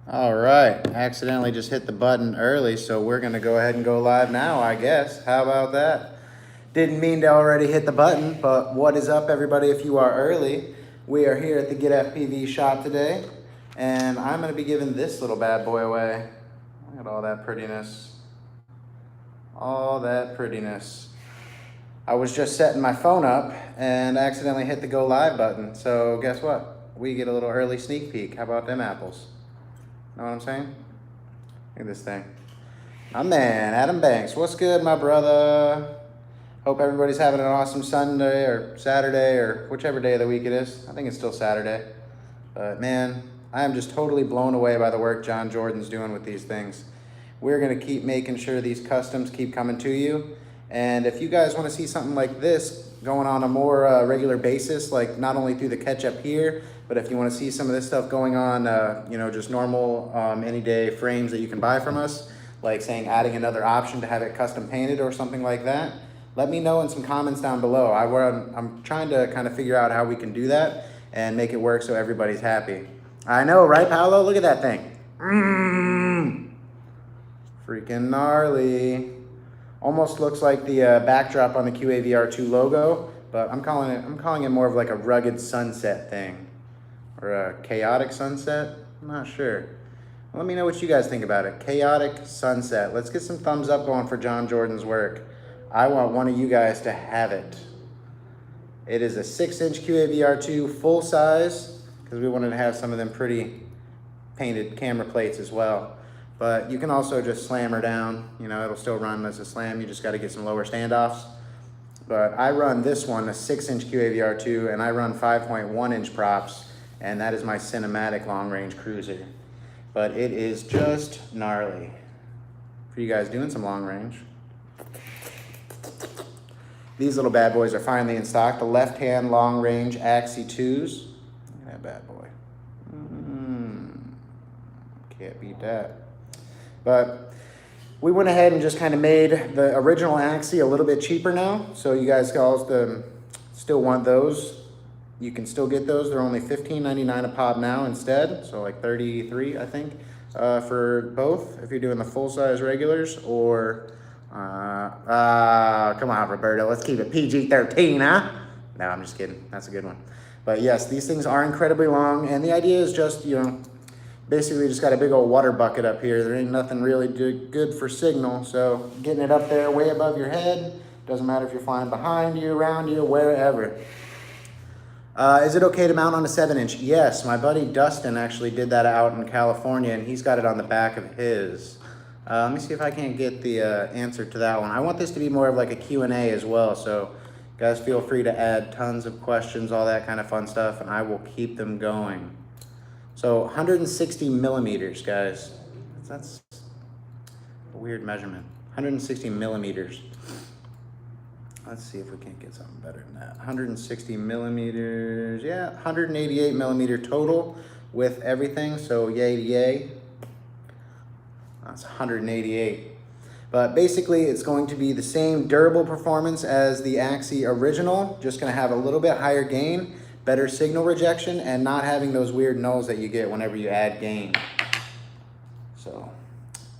All right, accidentally just hit the button early, so we're gonna go ahead and go live now, I guess. How about that? Didn't mean to already hit the button, but what is up, everybody? If you are early, we are here at the GetFPV shop today, and I'm gonna be giving this little bad boy away. Look at all that prettiness. All that prettiness. I was just setting my phone up and accidentally hit the go live button, so guess what? We get a little early sneak peek. How about them apples? Know what I'm saying? Look at this thing. My man, Adam Banks. What's good, my brother? Hope everybody's having an awesome Sunday or Saturday or whichever day of the week it is. I think it's still Saturday. But man, I am just totally blown away by the work John Jordan's doing with these things. We're gonna keep making sure these customs keep coming to you. And if you guys wanna see something like this going on a more regular basis, like not only through the Ketchup here, but if you wanna see some of this stuff going on, just normal any day frames that you can buy from us, like saying adding another option to have it custom painted or something like that, let me know in some comments down below. I'm trying to kind of figure out how we can do that and make it work so everybody's happy. I know, right, Paolo? Look at that thing. Freaking gnarly. Almost looks like the backdrop on the QAVR2 logo, but I'm calling it more of like a rugged sunset thing, or a chaotic sunset. I'm not sure. Let me know what you guys think about it. Chaotic sunset. Let's get some thumbs up going for John Jordan's work. I want one of you guys to have it. It is a 6-inch QAVR2 full size, because we wanted to have some of them pretty painted camera plates as well. But you can also just slam her down. You know, it'll still run as a slam. You just got to get some lower standoffs. But I run this one, a 6-inch QAVR2, and I run 5.1-inch props, and that is my cinematic long-range cruiser. But it is just gnarly for you guys doing some long range. These little bad boys are finally in stock. The left-hand long-range Axie 2s. Look at that bad boy. Can't beat that. But we went ahead and just kind of made the original Axie a little bit cheaper now. So you guys still want those. You can still get those. They're only $15.99 a pop now instead. So like $33, I think, for both. If you're doing the full-size regulars or... come on, Roberto. Let's keep it PG-13, huh? No, I'm just kidding. That's a good one. But yes, these things are incredibly long. And the idea is just, basically just got a big old water bucket up here. There ain't nothing really good for signal. So getting it up there way above your head, doesn't matter if you're flying behind you, around you, wherever. Is it okay to mount on a 7-inch? Yes, my buddy Dustin actually did that out in California, and he's got it on the back of his. Let me see if I can't get the answer to that one. I want this to be more of like a Q&A as well, so guys feel free to add tons of questions, all that kind of fun stuff, and I will keep them going. So 160 millimeters, guys. That's a weird measurement. 160 millimeters. Let's see if we can't get something better than that. 160 millimeters, yeah, 188 millimeter total with everything, so yay to yay. That's 188. But basically, it's going to be the same durable performance as the Axie original, just gonna have a little bit higher gain, better signal rejection, and not having those weird nulls that you get whenever you add gain. So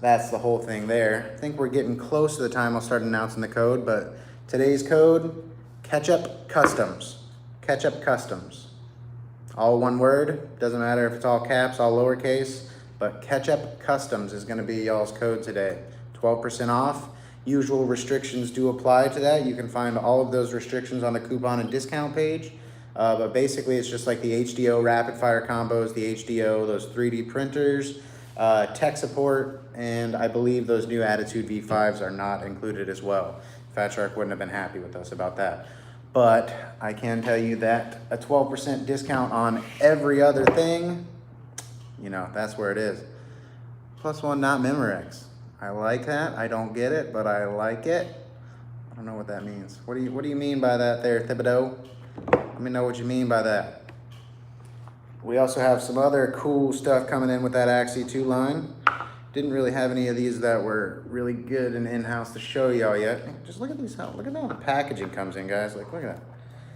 that's the whole thing there. I think we're getting close to the time I'll start announcing the code, but today's code, Ketchup Customs. Ketchup Customs. All one word, doesn't matter if it's all caps, all lowercase, but Ketchup Customs is gonna be y'all's code today. 12% off. Usual restrictions do apply to that. You can find all of those restrictions on the coupon and discount page. But basically it's just like the HDO rapid fire combos, the HDO, those 3D printers, tech support, and I believe those new Attitude V5s are not included as well. Fat Shark wouldn't have been happy with us about that. But I can tell you that a 12% discount on every other thing, that's where it is. +1 not Memorex. I like that. I don't get it, but I like it. I don't know what that means. What do you mean by that there, Thibodeau? Let me know what you mean by that. We also have some other cool stuff coming in with that Axie 2 line. Didn't really have any of these that were really good and in-house to show y'all yet. Just look at these. Look at how the packaging comes in, guys. Like, look at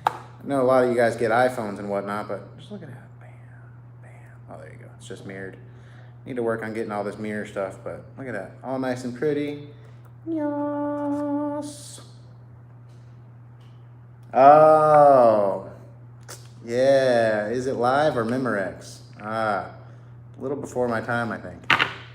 that. I know a lot of you guys get iPhones and whatnot, but just look at that. Bam, bam. Oh, there you go. It's just mirrored. Need to work on getting all this mirror stuff, but look at that. All nice and pretty. Yes. Oh. Yeah. Is it live or Memorex? A little before my time, I think.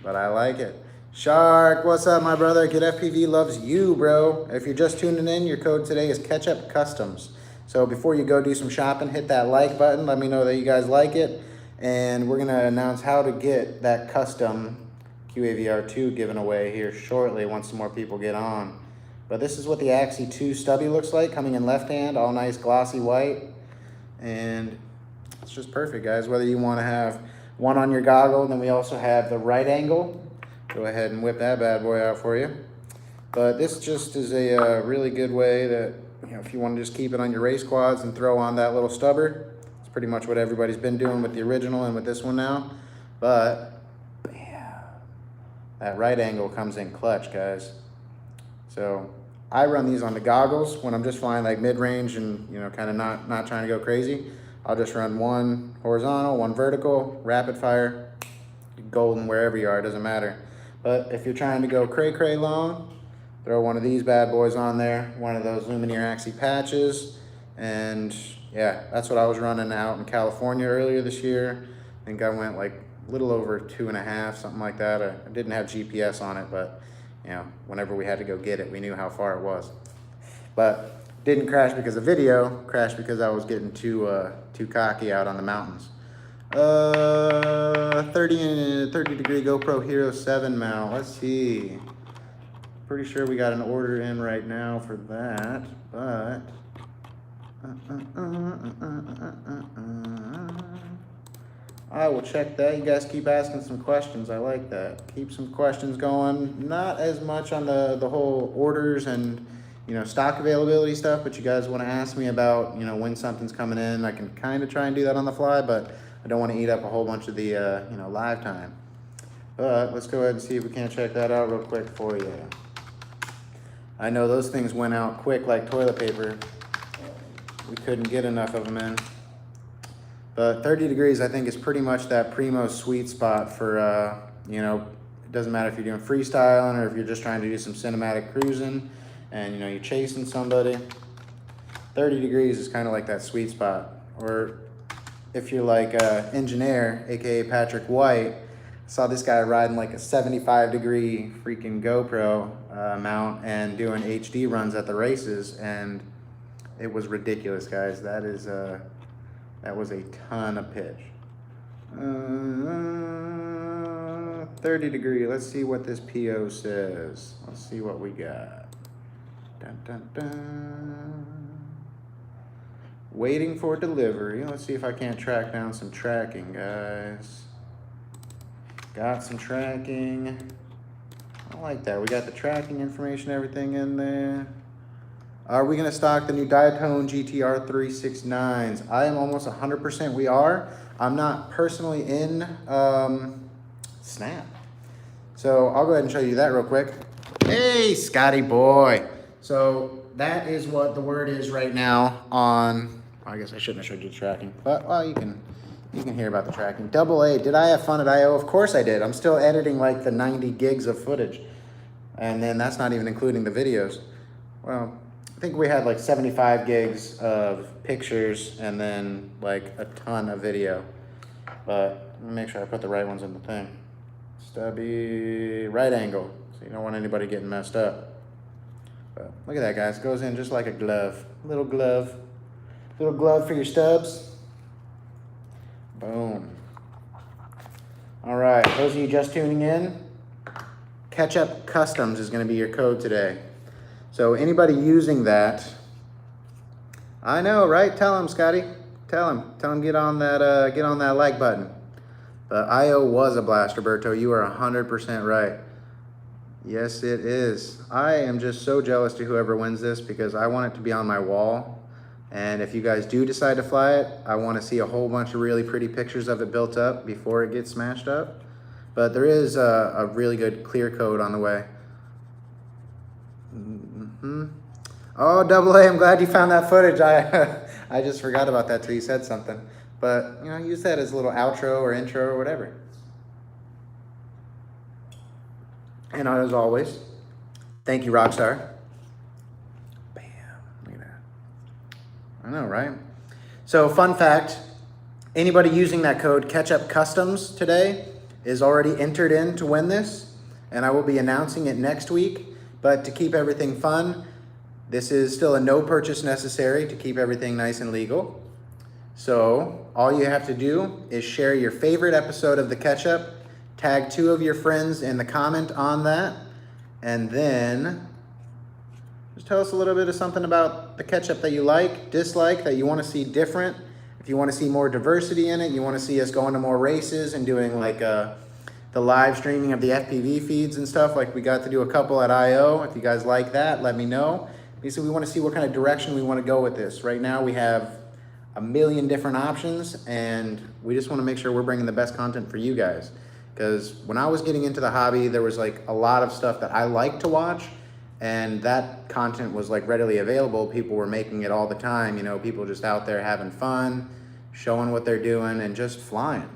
But I like it. Shark, what's up, my brother? GetFPV loves you, bro. If you're just tuning in, your code today is Ketchup Customs. So before you go do some shopping, hit that like button. Let me know that you guys like it. And we're going to announce how to get that custom QAVR2 given away here shortly once some more people get on. But this is what the Axie 2 stubby looks like, coming in left hand, all nice glossy white. And it's just perfect, guys. Whether you want to have one on your goggle, and then we also have the right angle. Go ahead and whip that bad boy out for you. But this just is a really good way that, you know, if you want to just keep it on your race quads and throw on that little stubber. It's pretty much what everybody's been doing with the original and with this one now. But, bam, that right angle comes in clutch, guys. So I run these on the goggles when I'm just flying like mid-range and, you know, kind of not trying to go crazy. I'll just run one horizontal, one vertical, rapid fire, golden wherever you are, it doesn't matter. But if you're trying to go cray long, throw one of these bad boys on there, one of those Lumineer Axie patches, and yeah, that's what I was running out in California earlier this year. I think I went like a little over 2.5, something like that. I didn't have GPS on it, but you know, whenever we had to go get it, we knew how far it was. But didn't crash because of video, crashed because I was getting too cocky out on the mountains. 30 degree GoPro Hero 7 mount. Let's see. Pretty sure we got an order in right now for that, but I will check that. You guys keep asking some questions. I like that. Keep some questions going. Not as much on the whole orders and, you know, stock availability stuff, but you guys want to ask me about, you know, when something's coming in. I can kind of try and do that on the fly, but I don't want to eat up a whole bunch of the, you know, live time. But let's go ahead and see if we can't check that out real quick for you. I know those things went out quick like toilet paper. We couldn't get enough of them in. But 30 degrees, I think, is pretty much that primo sweet spot for, you know, it doesn't matter if you're doing freestyling or if you're just trying to do some cinematic cruising and, you know, you're chasing somebody. 30 degrees is kind of like that sweet spot. Or if you're like Engineer, aka Patrick White, saw this guy riding like a 75 degree freaking GoPro mount and doing HD runs at the races, and it was ridiculous, guys. That was a ton of pitch. 30 degree. Let's see what this PO says. Let's see what we got. Dun, dun, dun. Waiting for delivery. Let's see if I can't track down some tracking, guys. Got some tracking. I like that. We got the tracking information, everything in there. Are we going to stock the new Diatone GTR 369s? I am almost 100% we are. I'm not personally in Snap. So I'll go ahead and show you that real quick. Hey, Scotty boy. So that is what the word is right now on, I guess I shouldn't have showed you the tracking, but well, you can hear about the tracking. AA, did I have fun at I.O.? Of course I did. I'm still editing like the 90 gigs of footage. And then that's not even including the videos. Well, I think we had like 75 gigs of pictures and then like a ton of video. But let me make sure I put the right ones in the thing. Stubby, right angle. So you don't want anybody getting messed up. But look at that, guys. It goes in just like a glove. Little glove. Little glove for your stubs. Boom. All right, those of you just tuning in, Ketchup Customs is going to be your code today. So anybody using that, I know, right? Tell them, Scotty. Tell them get on that like button. But I.O. was a blast, Roberto. You are 100% right. Yes, it is. I am just so jealous to whoever wins this because I want it to be on my wall. And if you guys do decide to fly it, I want to see a whole bunch of really pretty pictures of it built up before it gets smashed up. But there is a really good clear code on the way. Oh, AA, I'm glad you found that footage. I just forgot about that till you said something. But, you know, use that as a little outro or intro or whatever. And as always, thank you, Rockstar. Bam, look at that. I know, right? So fun fact, anybody using that code Ketchup Customs today is already entered in to win this, and I will be announcing it next week. But to keep everything fun, this is still a no purchase necessary to keep everything nice and legal. So all you have to do is share your favorite episode of the Ketchup, tag 2 of your friends in the comment on that, and then just tell us a little bit of something about the Ketchup that you like, dislike, that you want to see different. If you want to see more diversity in it, you want to see us going to more races and doing like the live streaming of the FPV feeds and stuff, like we got to do a couple at I.O. If you guys like that, let me know. Basically, we want to see what kind of direction we want to go with this. Right now, we have a million different options, and we just want to make sure we're bringing the best content for you guys. Because when I was getting into the hobby, there was like a lot of stuff that I like to watch, and that content was like readily available. People were making it all the time, you know, people just out there having fun, showing what they're doing, and just flying.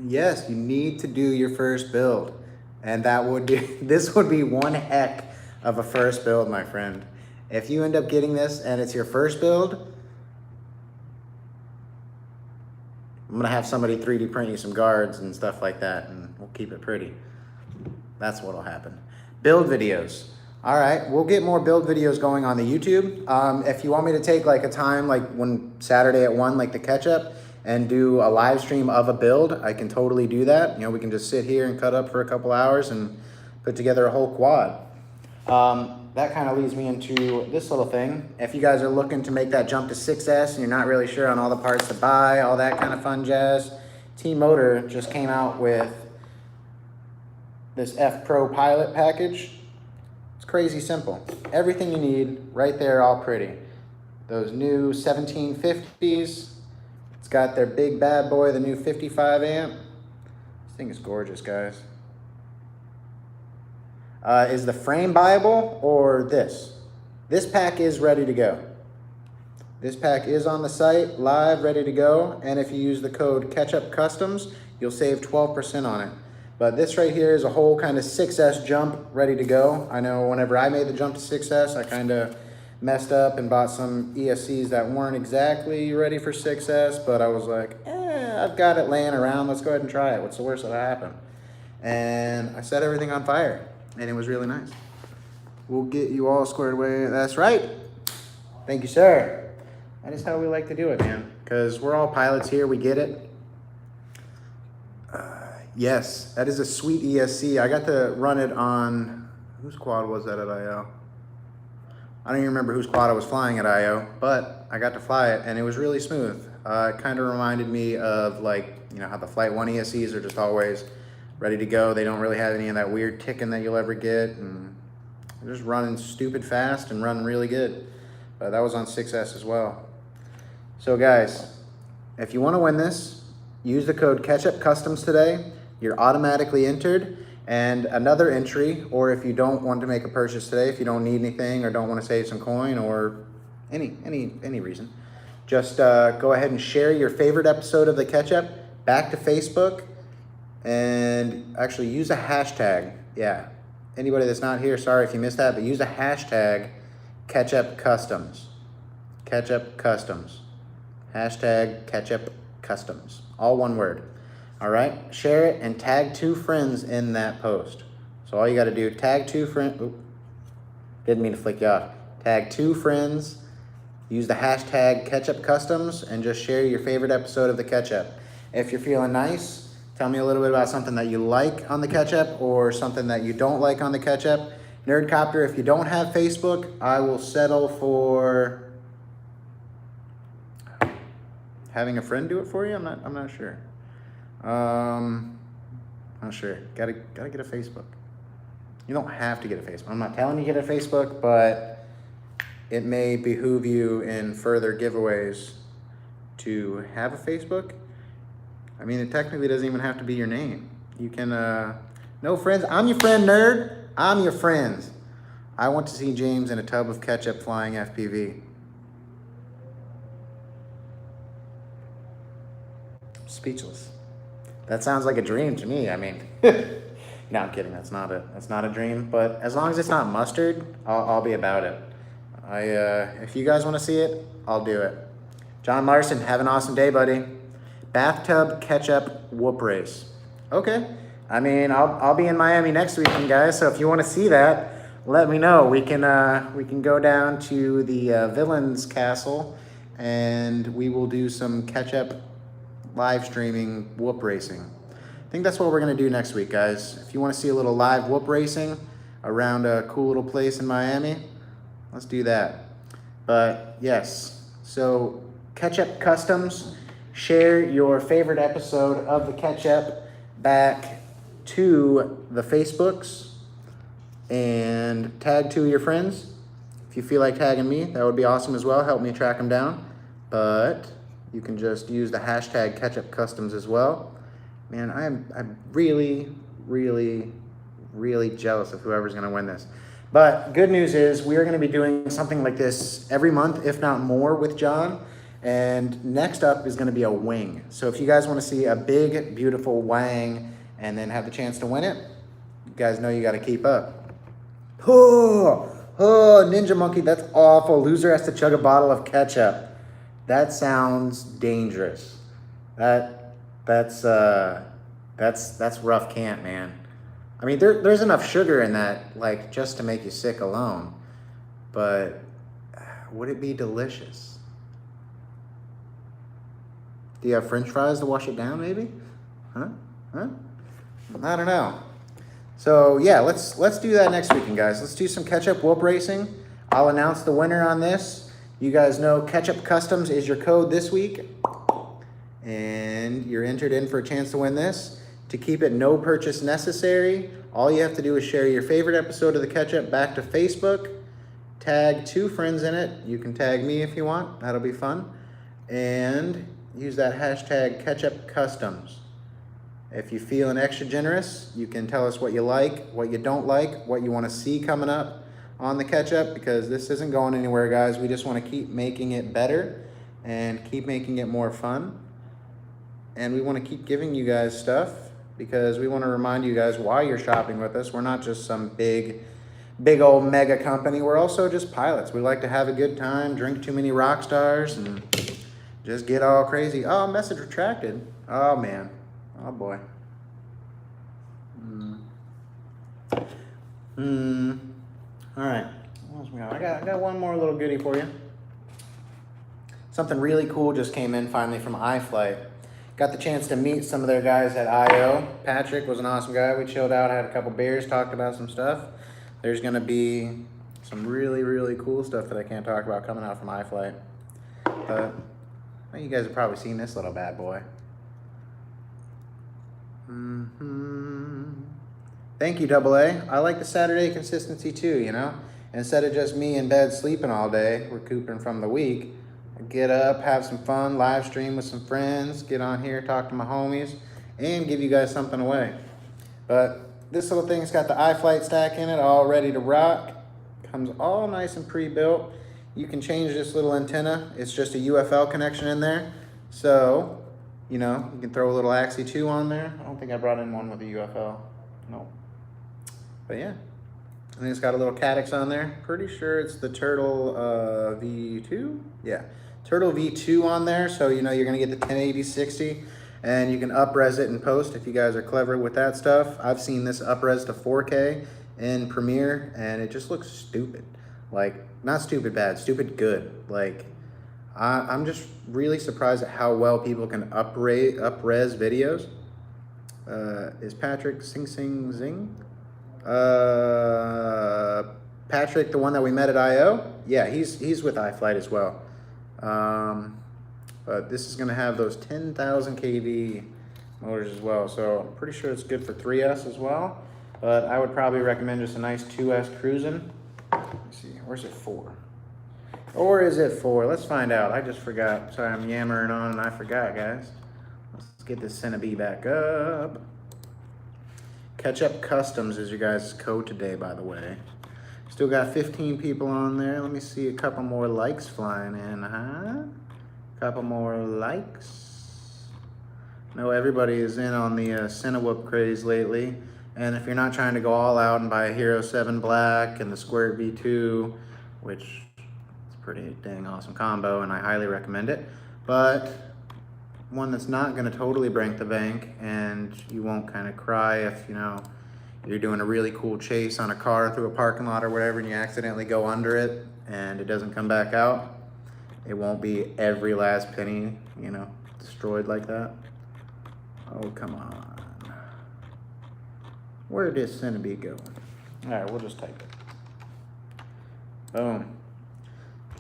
Yes, you need to do your first build, and that would be, this would be one heck of a first build, my friend. If you end up getting this and it's your first build, I'm gonna have somebody 3D print you some guards and stuff like that, and we'll keep it pretty. That's what'll happen. Build videos. All right, we'll get more build videos going on the YouTube. If you want me to take like a time, like one Saturday at 1, like the Ketchup, and do a live stream of a build, I can totally do that. You know, we can just sit here and cut up for a couple hours and put together a whole quad. That kind of leads me into this little thing. If you guys are looking to make that jump to 6S and you're not really sure on all the parts to buy, all that kind of fun jazz, T-Motor just came out with this F Pro Pilot package. It's crazy simple. Everything you need right there, all pretty. Those new 1750s. It's got their big bad boy, the new 55 amp. This thing is gorgeous, guys. Is the frame buyable or this? This pack is ready to go. This pack is on the site, live, ready to go. And if you use the code Ketchup Customs, you'll save 12% on it. But this right here is a whole kind of 6S jump ready to go. I know whenever I made the jump to 6S, I kind of messed up and bought some ESCs that weren't exactly ready for 6S, but I was like, I've got it laying around. Let's go ahead and try it. What's the worst that'll happen? And I set everything on fire, and it was really nice. We'll get you all squared away. That's right. Thank you, sir. That is how we like to do it, man, because we're all pilots here. We get it. Yes, that is a sweet ESC. I got to run it on, whose quad was that at I.O.? I don't even remember whose quad I was flying at I.O., but I got to fly it, and it was really smooth. It kind of reminded me of, like, you know, how the Flight 1 ESCs are just always ready to go. They don't really have any of that weird ticking that you'll ever get, and they're just running stupid fast and running really good. But that was on 6S as well. So, guys, if you want to win this, use the code Ketchup Customs today. You're automatically entered. And another entry, or if you don't want to make a purchase today, if you don't need anything or don't want to save some coin or any reason, just go ahead and share your favorite episode of the Ketchup back to Facebook, and actually use a hashtag. Yeah, anybody that's not here, sorry if you missed that, but use a hashtag Ketchup Customs. Ketchup Customs. Hashtag Ketchup Customs. All one word. All right, share it and tag 2 friends in that post. So all you got to do, tag 2 friends. Didn't mean to flick you off. Tag 2 friends, use the hashtag Ketchup Customs, and just share your favorite episode of the Ketchup. If you're feeling nice, tell me a little bit about something that you like on the Ketchup or something that you don't like on the Ketchup. Nerdcopter, if you don't have Facebook, I will settle for having a friend do it for you. I'm not sure. Not sure. Gotta get a Facebook. You don't have to get a Facebook. I'm not telling you to get a Facebook, but it may behoove you in further giveaways to have a Facebook. I mean, it technically doesn't even have to be your name. You can, no friends. I'm your friend, nerd. I'm your friends. I want to see James in a tub of ketchup flying FPV. Speechless. That sounds like a dream to me. I mean, No, I'm kidding. That's not a dream. But as long as it's not mustard, I'll be about it. If you guys want to see it, I'll do it. John Larson, have an awesome day, buddy. Bathtub ketchup whoop race. Okay. I mean, I'll be in Miami next weekend, guys. So if you want to see that, let me know. We can go down to the Villains Castle, and we will do some ketchup live streaming whoop racing. I think that's what we're gonna do next week, guys. If you want to see a little live whoop racing around a cool little place in Miami, let's do that. But yes, so Ketchup Customs, share your favorite episode of the Ketchup back to the Facebooks and tag 2 of your friends. If you feel like tagging me, that would be awesome as well. Help me track them down. But you can just use the hashtag Ketchup Customs as well. Man, I'm really, really, really jealous of whoever's gonna win this. But good news is we are gonna be doing something like this every month, if not more, with John. And next up is gonna be a wing. So if you guys wanna see a big, beautiful wang and then have the chance to win it, you guys know you gotta keep up. Oh, Ninja Monkey, that's awful. Loser has to chug a bottle of ketchup. That sounds dangerous. That's rough cant, man. I mean, there's enough sugar in that, like, just to make you sick alone. But would it be delicious? Do you have French fries to wash it down, maybe? Huh? I don't know. So yeah, let's do that next weekend, guys. Let's do some ketchup whoop racing. I'll announce the winner on this. You guys know Ketchup Customs is your code this week. And you're entered in for a chance to win this. To keep it no purchase necessary, all you have to do is share your favorite episode of the Ketchup back to Facebook, tag 2 friends in it. You can tag me if you want, that'll be fun. And use that hashtag Ketchup Customs. If you're feeling extra generous, you can tell us what you like, what you don't like, what you want to see coming up on the Ketchup, because this isn't going anywhere, guys. We just want to keep making it better and keep making it more fun. And we want to keep giving you guys stuff because we want to remind you guys why you're shopping with us. We're not just some big old mega company. We're also just pilots. We like to have a good time, drink too many rock stars, and just get all crazy. Oh, message retracted. Oh, man. Oh, boy. All right. What else we got? I got one more little goodie for you. Something really cool just came in finally from iFlight. Got the chance to meet some of their guys at I.O. Patrick was an awesome guy. We chilled out, had a couple beers, talked about some stuff. There's going to be some really, really cool stuff that I can't talk about coming out from iFlight. But you guys have probably seen this little bad boy. Thank you, AA. I like the Saturday consistency too, you know? Instead of just me in bed sleeping all day, recouping from the week, get up, have some fun, live stream with some friends, get on here, talk to my homies, and give you guys something away. But this little thing's got the iFlight stack in it, all ready to rock. Comes all nice and pre-built. You can change this little antenna. It's just a UFL connection in there. So, you know, you can throw a little Axie 2 on there. I don't think I brought in one with a UFL. No. But yeah. And it's got a little caddx on there. Pretty sure it's the Turtle V2. Yeah. Turtle V2 on there, so you know you're gonna get the 1080/60, and you can up-res it in post if you guys are clever with that stuff. I've seen this up-res to 4K in Premiere, and it just looks stupid. Like, not stupid bad, stupid good. Like, I'm just really surprised at how well people can up-res videos. Is Patrick Zing? Patrick, the one that we met at I.O.? Yeah, he's with iFlight as well. But this is going to have those 10,000 kV motors as well, so I'm pretty sure it's good for 3S as well. But I would probably recommend just a nice 2S cruising. Let me see, where's it 4? Or is it 4? Let's find out. I just forgot. Sorry, I'm yammering on and I forgot, guys. Let's get this Cinewhoop back up. Ketchup Customs is your guys' code today, by the way. Still got 15 people on there. Let me see a couple more likes flying in, huh? Couple more likes. No, everybody is in on the Cinewhoop craze lately. And if you're not trying to go all out and buy a Hero 7 Black and the Squirt V2, which is a pretty dang awesome combo and I highly recommend it, but one that's not going to totally break the bank and you won't kind of cry if, you know, you're doing a really cool chase on a car through a parking lot or whatever and you accidentally go under it and it doesn't come back out. It won't be every last penny, you know, destroyed like that. Oh, come on. Where did Cinewhoop go? All right, we'll just type it. Boom.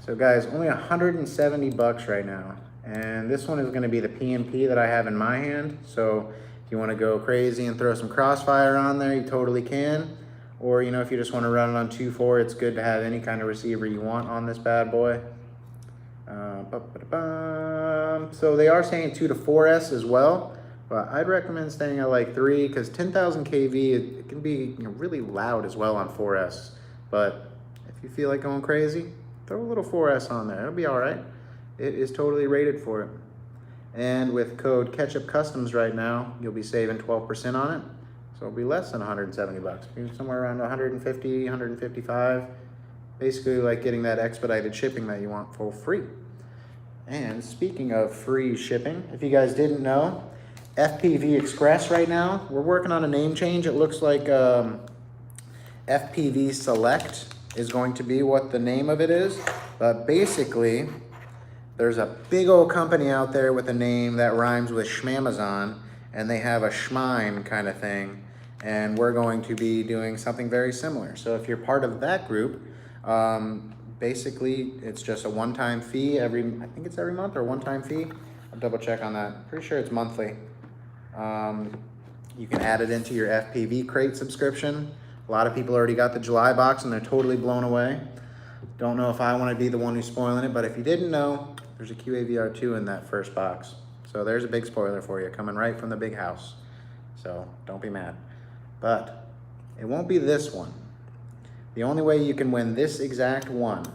So guys, only 170 bucks right now. And this one is gonna be the PMP that I have in my hand. So if you wanna go crazy and throw some crossfire on there, you totally can. Or, you know, if you just wanna run it on 2.4, it's good to have any kind of receiver you want on this bad boy. So they are saying 2 to 4S as well. But I'd recommend staying at like 3 because 10,000 kV, it can be, you know, really loud as well on 4S. But if you feel like going crazy, throw a little 4S on there. It'll be all right. It is totally rated for it. And with code Ketchup Customs right now, you'll be saving 12% on it. So it'll be less than 170 bucks. Somewhere around 150, 155. Basically like getting that expedited shipping that you want for free. And speaking of free shipping, if you guys didn't know, FPV Express right now, we're working on a name change. It looks like FPV Select is going to be what the name of it is. But basically, there's a big old company out there with a name that rhymes with Schmamazon, and they have a Schmine kind of thing. And we're going to be doing something very similar. So if you're part of that group, basically it's just a one-time fee I think it's every month or one-time fee. I'll double check on that. Pretty sure it's monthly. You can add it into your FPV crate subscription. A lot of people already got the July box and they're totally blown away. Don't know if I want to be the one who's spoiling it, but if you didn't know, there's a QAVR2 in that first box. So there's a big spoiler for you, coming right from the big house. So don't be mad. But it won't be this one. The only way you can win this exact one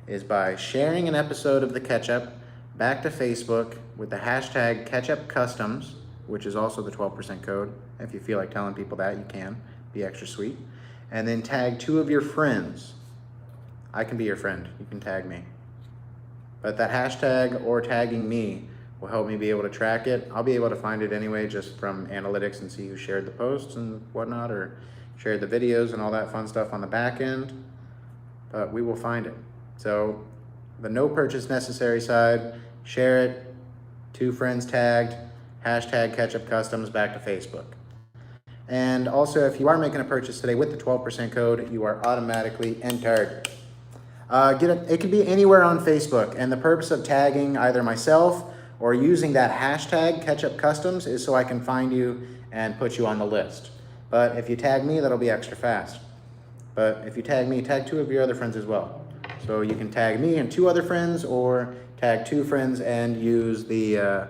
is by sharing an episode of the Ketchup back to Facebook with the hashtag Ketchup Customs, which is also the 12% code. If you feel like telling people that, you can. Be extra sweet. And then tag 2 of your friends. I can be your friend. You can tag me. But that hashtag or tagging me will help me be able to track it. I'll be able to find it anyway just from analytics and see who shared the posts and whatnot, or shared the videos and all that fun stuff on the back end. But we will find it. So the no purchase necessary side, share it, 2 friends tagged, hashtag Ketchup Customs back to Facebook. And also, if you are making a purchase today with the 12% code, you are automatically entered. It can be anywhere on Facebook, and the purpose of tagging either myself or using that hashtag Ketchup Customs is so I can find you and put you on the list. But if you tag me, that'll be extra fast. But if you tag me, tag 2 of your other friends as well. So you can tag me and 2 other friends, or tag 2 friends and use the,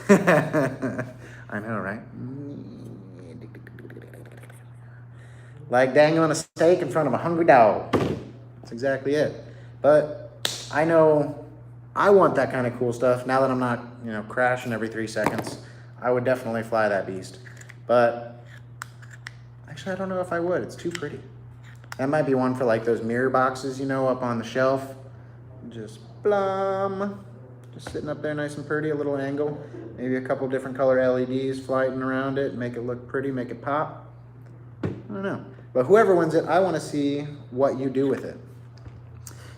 I know, right? Like dangling a steak in front of a hungry dog. That's exactly it. But I know I want that kind of cool stuff. Now that I'm not, you know, crashing every 3 seconds, I would definitely fly that beast. But actually, I don't know if I would. It's too pretty. That might be one for like those mirror boxes, you know, up on the shelf. Just blum. Just sitting up there nice and pretty, a little angle. Maybe a couple different color LEDs flying around it. Make it look pretty, make it pop. I don't know. But whoever wins it, I want to see what you do with it.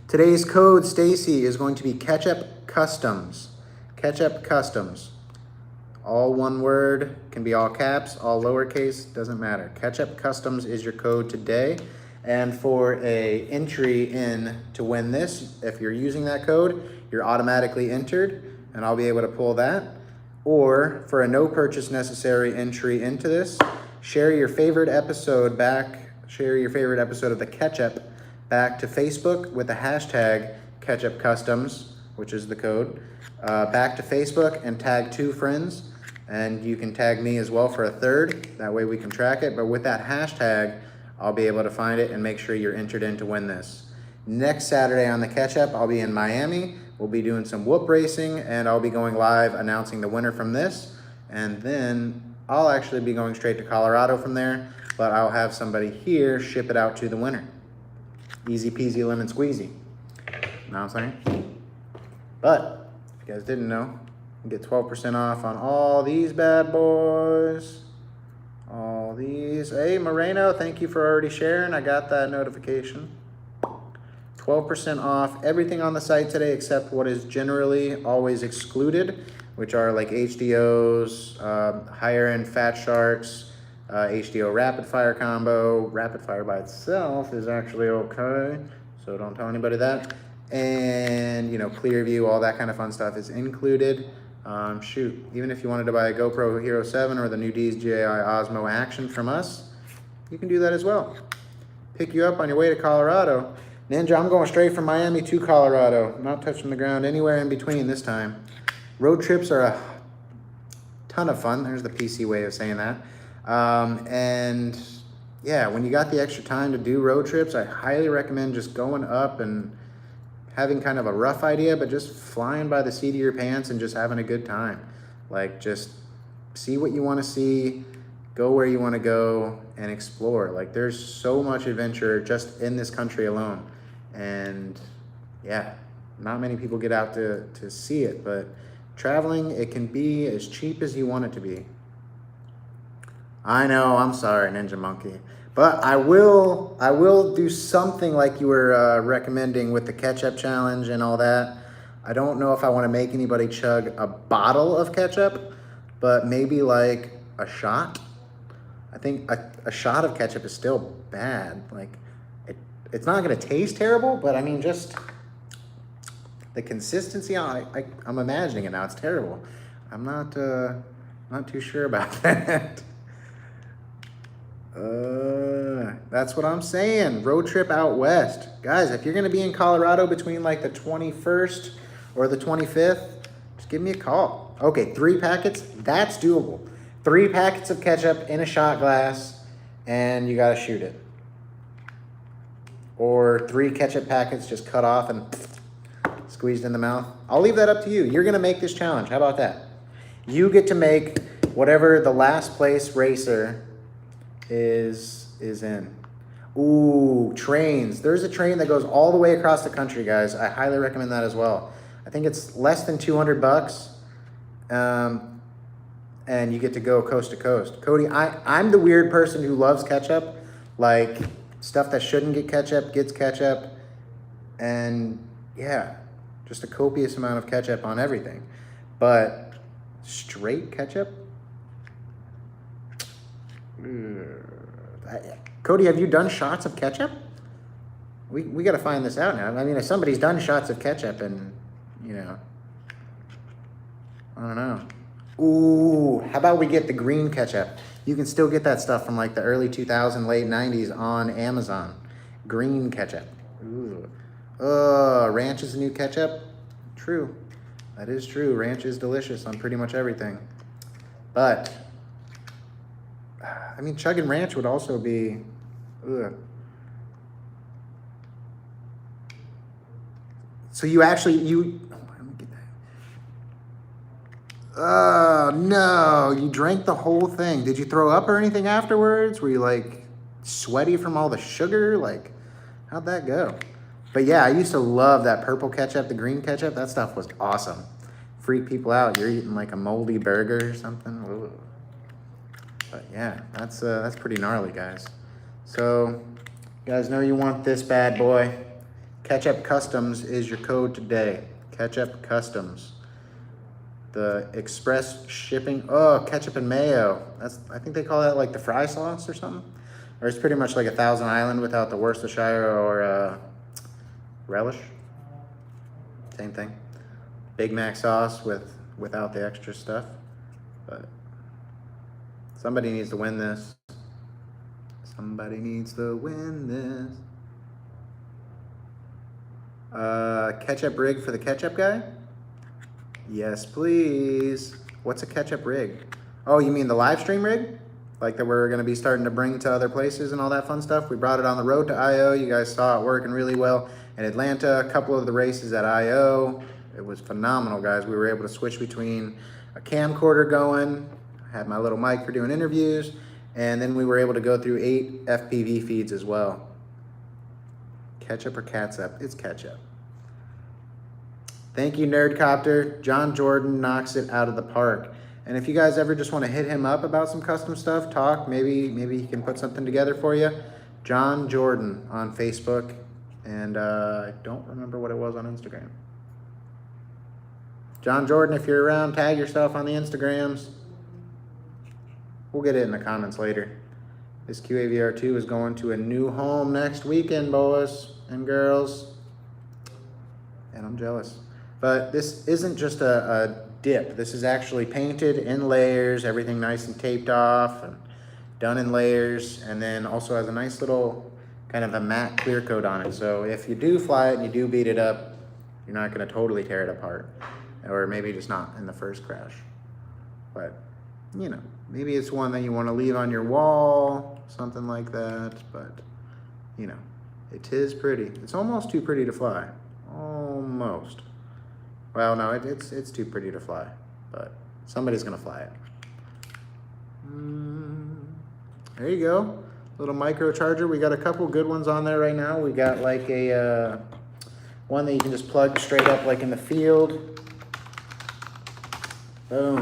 Today's code, Stacy, is going to be Ketchup Customs. Ketchup Customs. All one word, can be all caps, all lowercase, doesn't matter. Ketchup Customs is your code today. And for a entry in to win this, if you're using that code, you're automatically entered, and I'll be able to pull that. Or for a no purchase necessary entry into this, share your favorite episode of the Ketchup back to Facebook with the hashtag Ketchup Customs, which is the code, back to Facebook, and tag 2 friends. And you can tag me as well for a 3rd. That way we can track it. But with that hashtag, I'll be able to find it and make sure you're entered in to win this. Next Saturday on the Ketchup, I'll be in Miami. We'll be doing some whoop racing, and I'll be going live announcing the winner from this. And then I'll actually be going straight to Colorado from there, but I'll have somebody here ship it out to the winner. Easy peasy lemon squeezy. Know what I'm saying? But if you guys didn't know, you get 12% off on all these bad boys. All these. Hey, Moreno, thank you for already sharing. I got that notification. 12% off everything on the site today except what is generally always excluded, which are like HDOs, higher end Fat Sharks, HDO Rapid Fire combo. Rapid Fire by itself is actually okay, so don't tell anybody that. And, you know, Clearview, all that kind of fun stuff is included. Shoot, even if you wanted to buy a GoPro Hero 7 or the new DJI Osmo Action from us, you can do that as well. Pick you up on your way to Colorado. Ninja, I'm going straight from Miami to Colorado. Not touching the ground anywhere in between this time. Road trips are a ton of fun. There's the PC way of saying that. And yeah, when you got the extra time to do road trips, I highly recommend just going up and having kind of a rough idea, but just flying by the seat of your pants and just having a good time. Like, just see what you want to see, go where you want to go, and explore. Like, there's so much adventure just in this country alone. And yeah, not many people get out to see it, but traveling, it can be as cheap as you want it to be. I know, I'm sorry, Ninja Monkey. But I will do something like you were recommending with the ketchup challenge and all that. I don't know if I want to make anybody chug a bottle of ketchup, but maybe like a shot. I think a shot of ketchup is still bad. Like, it's not going to taste terrible, but I mean, just the consistency, I'm imagining it now. It's terrible. I'm not too sure about that. That's what I'm saying. Road trip out west. Guys, if you're going to be in Colorado between like the 21st or the 25th, just give me a call. Okay, 3 packets, that's doable. 3 packets of ketchup in a shot glass, and you got to shoot it. Or 3 ketchup packets just cut off and squeezed in the mouth. I'll leave that up to you. You're going to make this challenge. How about that? You get to make whatever the last place racer is in. Ooh, trains. There's a train that goes all the way across the country, guys. I highly recommend that as well. I think it's less than $200. And you get to go coast to coast. Cody, I'm the weird person who loves ketchup. Like, stuff that shouldn't get ketchup gets ketchup. And yeah, just a copious amount of ketchup on everything. But straight ketchup? Cody, have you done shots of ketchup? We got to find this out now. I mean, if somebody's done shots of ketchup and, you know, I don't know. Ooh, how about we get the green ketchup? You can still get that stuff from like the early 2000s, late 90s on Amazon. Green ketchup. Ooh. Ranch is the new ketchup? True. That is true. Ranch is delicious on pretty much everything. But I mean, chugging ranch would also be, ugh. So you actually, let me get that. No, you drank the whole thing. Did you throw up or anything afterwards? Were you like sweaty from all the sugar? Like, how'd that go? But yeah, I used to love that purple ketchup, the green ketchup. That stuff was awesome. Freak people out. You're eating like a moldy burger or something. Ugh. But yeah, that's pretty gnarly, guys. So, you guys know you want this bad boy. Ketchup Customs is your code today. Ketchup Customs. The express shipping. Oh, ketchup and mayo. I think they call that like the fry sauce or something. Or it's pretty much like a Thousand Island without the Worcestershire or relish. Same thing. Big Mac sauce without the extra stuff. But somebody needs to win this. Somebody needs to win this. Ketchup rig for the ketchup guy? Yes, please. What's a ketchup rig? Oh, you mean the live stream rig? Like that we're going to be starting to bring to other places and all that fun stuff? We brought it on the road to I.O. You guys saw it working really well in Atlanta. A couple of the races at I.O. It was phenomenal, guys. We were able to switch between a camcorder going, had my little mic for doing interviews, and then we were able to go through 8 FPV feeds as well. Ketchup or Catsup? It's Ketchup. Thank you, Nerdcopter. John Jordan knocks it out of the park. And if you guys ever just want to hit him up about some custom stuff, talk, maybe he can put something together for you. John Jordan on Facebook. And I don't remember what it was on Instagram. John Jordan, if you're around, tag yourself on the Instagrams. We'll get it in the comments later. This QAVR2 is going to a new home next weekend, boys and girls. And I'm jealous. But this isn't just a dip. This is actually painted in layers, everything nice and taped off and done in layers, and then also has a nice little kind of a matte clear coat on it. So if you do fly it and you do beat it up, you're not going to totally tear it apart, or maybe just not in the first crash. But you know, maybe it's one that you want to leave on your wall, something like that. But you know, it is pretty. It's almost too pretty to fly. Almost. Well, no, it's too pretty to fly, but somebody's gonna fly it. There you go, little micro charger. We got a couple good ones on there right now. We got like a one that you can just plug straight up like in the field. Boom.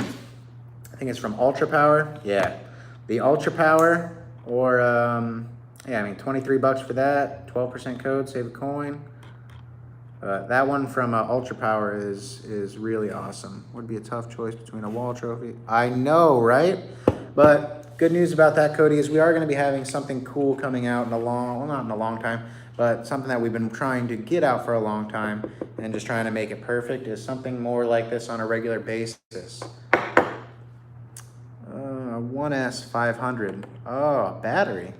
I think it's from Ultra Power. Yeah, the Ultra Power, or yeah, I mean $23 for that. 12% code, save a coin. That one from Ultra Power is really awesome. Would be a tough choice between a wall trophy. I know, right? But good news about that, Cody, is we are going to be having something cool coming out in a long, well, not in a long time, but something that we've been trying to get out for a long time and just trying to make it perfect, is something more like this on a regular basis. 1S 500. Oh, battery.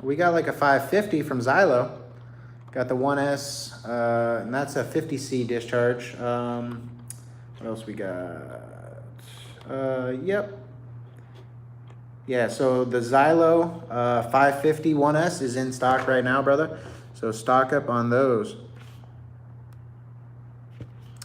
We got like a 550 from Xylo. Got the 1S, and that's a 50C discharge. What else we got? Yep. Yeah, so the Xylo 550 1S is in stock right now, brother. So stock up on those.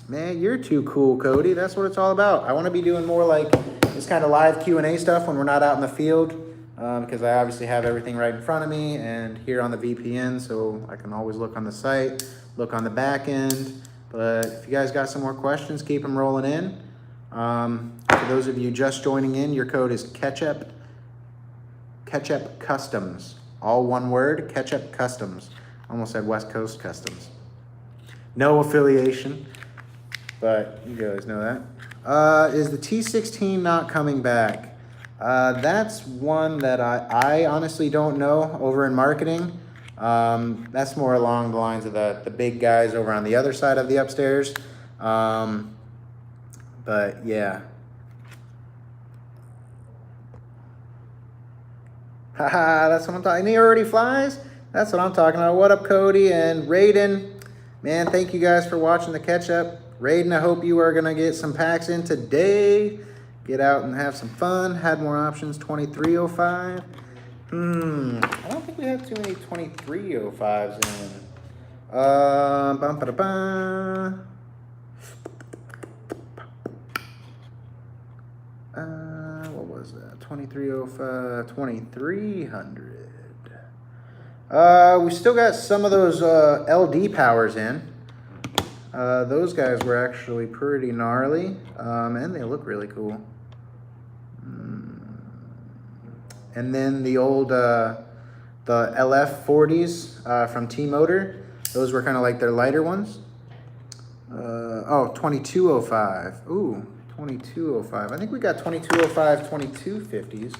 Man, you're too cool, Cody. That's what it's all about. I want to be doing more like this kind of live Q&A stuff when we're not out in the field. Because I obviously have everything right in front of me and here on the VPN, so I can always look on the site, look on the back end. But if you guys got some more questions, keep them rolling in. For those of you just joining in, your code is Ketchup Customs. All one word, Ketchup Customs. Almost said West Coast Customs. No affiliation, but you guys know that. Is the T16 not coming back? That's one that I honestly don't know over in marketing. That's more along the lines of the big guys over on the other side of the upstairs. But yeah. Haha, that's what I'm talking. He already flies? That's what I'm talking about. What up, Cody and Raiden? Man, thank you guys for watching the catch-up. Raiden, I hope you are going to get some packs in today. Get out and have some fun. Had more options. 2305. I don't think we have too many 2305s in. What was that? 2305, 2300. We still got some of those LD powers in. Those guys were actually pretty gnarly, and they look really cool. And then the old, the LF40s from T-Motor, those were kind of like their lighter ones. 2205. Ooh, 2205. I think we got 2205, 2250s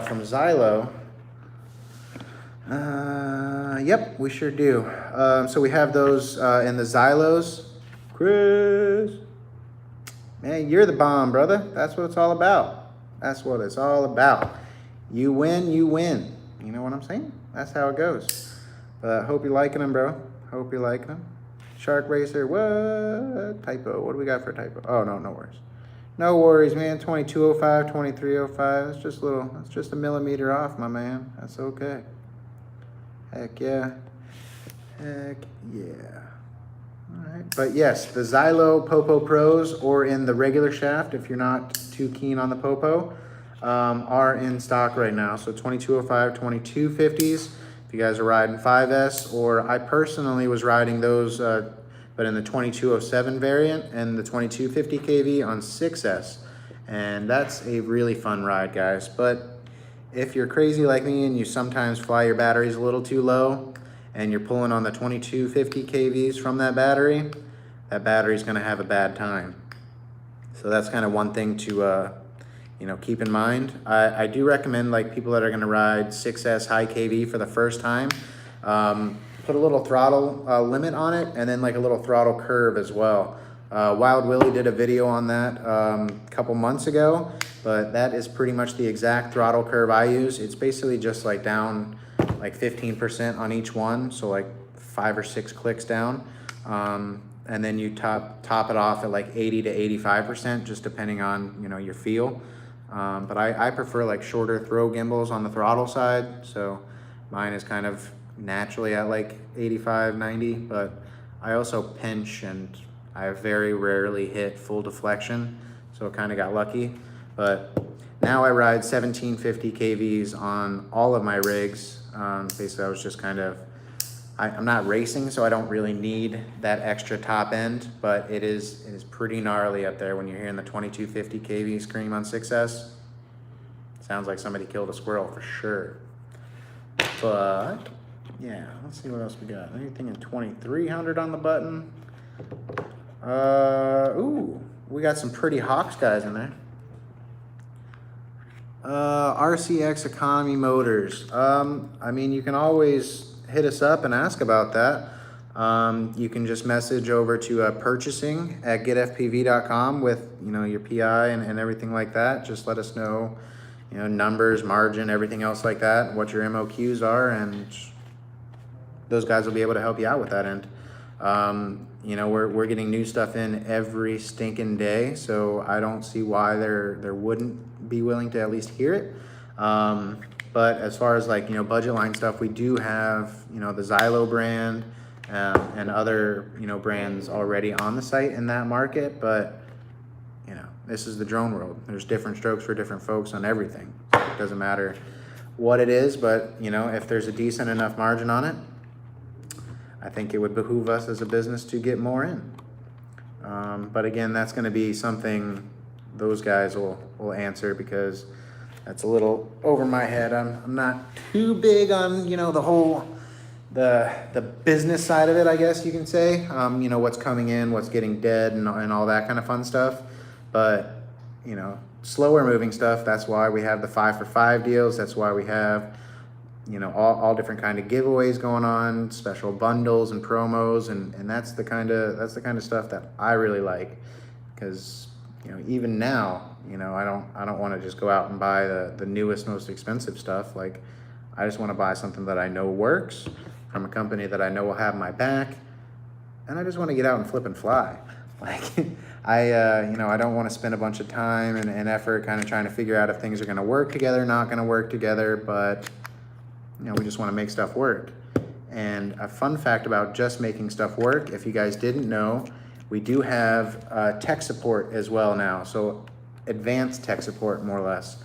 from Xylo. Yep, we sure do. So we have those in the Xylos. Chris, man, you're the bomb, brother. That's what it's all about. That's what it's all about. You win, you win. You know what I'm saying? That's how it goes. Hope you're liking them, bro. Hope you're liking them. Shark Racer, what? Typo. What do we got for a typo? Oh, no worries. No worries, man. 2205, 2305. That's just a little, that's just a millimeter off, my man. That's okay. Heck yeah. Heck yeah. All right, but yes, the Xylo Popo Pros, or in the regular shaft, if you're not too keen on the Popo, are in stock right now. So 2205, 2250s. If you guys are riding 5S, or I personally was riding those, but in the 2207 variant and the 2250 kV on 6S. And that's a really fun ride, guys. But if you're crazy like me and you sometimes fly your batteries a little too low and you're pulling on the 2250 kVs from that battery's gonna have a bad time. So that's kind of one thing to keep in mind. I do recommend, like, people that are gonna ride 6S high kV for the first time, put a little throttle limit on it, and then like a little throttle curve as well. Wild Willie did a video on that a couple months ago, but that is pretty much the exact throttle curve I use. It's basically just like down like 15% on each one, so like 5 or 6 clicks down. And then you top it off at like 80 to 85%, just depending on your feel. But I prefer like shorter throw gimbals on the throttle side, so mine is kind of naturally at like 85, 90, but I also pinch and I very rarely hit full deflection, so it kind of got lucky. But now I ride 1750 kVs on all of my rigs. Basically, I was just kind of, I'm not racing, so I don't really need that extra top end, but it is pretty gnarly up there when you're hearing the 2250 kV scream on 6S. Sounds like somebody killed a squirrel for sure. But yeah, let's see what else we got. Anything in 2300 on the button? Ooh, we got some pretty Hawks guys in there. RCX Economy Motors. I mean, you can always hit us up and ask about that. You can just message over to purchasing at getfpv.com with your PI and everything like that. Just let us know, numbers, margin, everything else like that, what your MOQs are, and those guys will be able to help you out with that end. We're getting new stuff in every stinking day, so I don't see why there wouldn't be willing to at least hear it. But as far as like budget line stuff, we do have the Xylo brand and other brands already on the site in that market. But this is the drone world. There's different strokes for different folks on everything. So it doesn't matter what it is, but if there's a decent enough margin on it, I think it would behoove us as a business to get more in. But again, that's going to be something those guys will answer, because that's a little over my head. I'm not too big on the whole the business side of it, I guess you can say. What's coming in, what's getting dead, and all that kind of fun stuff. But slower moving stuff. That's why we have the 5 for 5 deals. That's why we have all different kind of giveaways going on, special bundles and promos, and that's the kind of stuff that I really like, because even now I don't want to just go out and buy the newest, most expensive stuff. Like, I just want to buy something that I know works from a company that I know will have my back, and I just want to get out and flip and fly. Like, I don't want to spend a bunch of time and effort kind of trying to figure out if things are going to work together, not going to work together, but we just want to make stuff work. And a fun fact about just making stuff work, if you guys didn't know, we do have tech support as well now. So advanced tech support, more or less.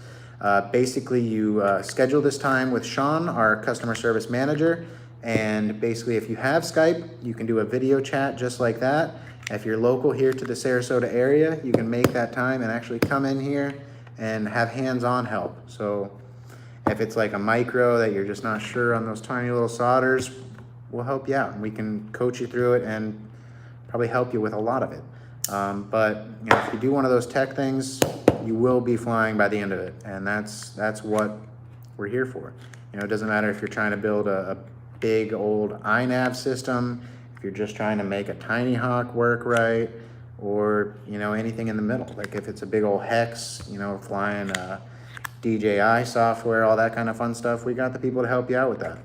Basically, you schedule this time with Sean, our customer service manager. And basically, if you have Skype, you can do a video chat just like that. If you're local here to the Sarasota area, you can make that time and actually come in here and have hands-on help. So if it's like a micro that you're just not sure on those tiny little solders, we'll help you out, and we can coach you through it and probably help you with a lot of it. But if you do one of those tech things, you will be flying by the end of it, and that's what we're here for. It doesn't matter if you're trying to build a big old iNav system, if you're just trying to make a tiny hawk work right, or anything in the middle. Like if it's a big old hex, flying DJI software, all that kind of fun stuff, we got the people to help you out with that.